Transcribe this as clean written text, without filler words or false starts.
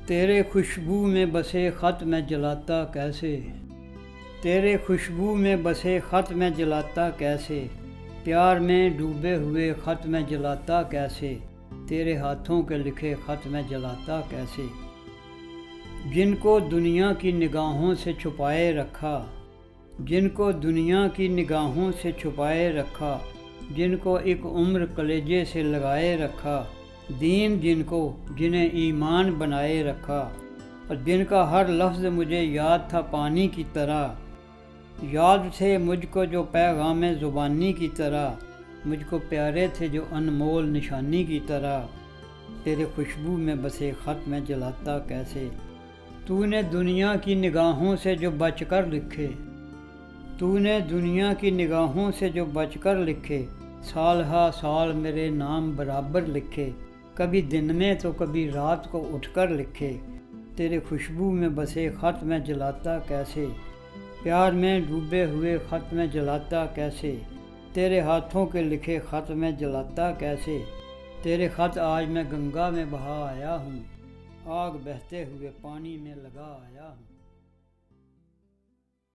تیرے خوشبو میں بسے خط میں جلاتا کیسے، تیرے خوشبو میں بسے خط میں جلاتا کیسے، پیار میں ڈوبے ہوئے خط میں جلاتا کیسے، تیرے ہاتھوں کے لکھے خط میں جلاتا کیسے۔ جن کو دنیا کی نگاہوں سے چھپائے رکھا، جن کو دنیا کی نگاہوں سے چھپائے رکھا، جن کو ایک عمر کلیجے سے لگائے رکھا، دین جن کو جنہیں ایمان بنائے رکھا، اور جن کا ہر لفظ مجھے یاد تھا پانی کی طرح، یاد تھے مجھ کو جو پیغام زبانی کی طرح، مجھ کو پیارے تھے جو انمول نشانی کی طرح، تیرے خوشبو میں بسے خط میں جلاتا کیسے۔ تو نے دنیا کی نگاہوں سے جو بچ کر لکھے، تو نے دنیا کی نگاہوں سے جو بچ کر لکھے، سال ہا سال میرے نام برابر لکھے، کبھی دن میں تو کبھی رات کو اٹھ کر لکھے، تیرے خوشبو میں بسے خط میں جلاتا کیسے، پیار میں ڈوبے ہوئے خط میں جلاتا کیسے، تیرے ہاتھوں کے لکھے خط میں جلاتا کیسے۔ تیرے خط آج میں گنگا میں بہا آیا ہوں، آگ بہتے ہوئے پانی میں لگا آیا ہوں۔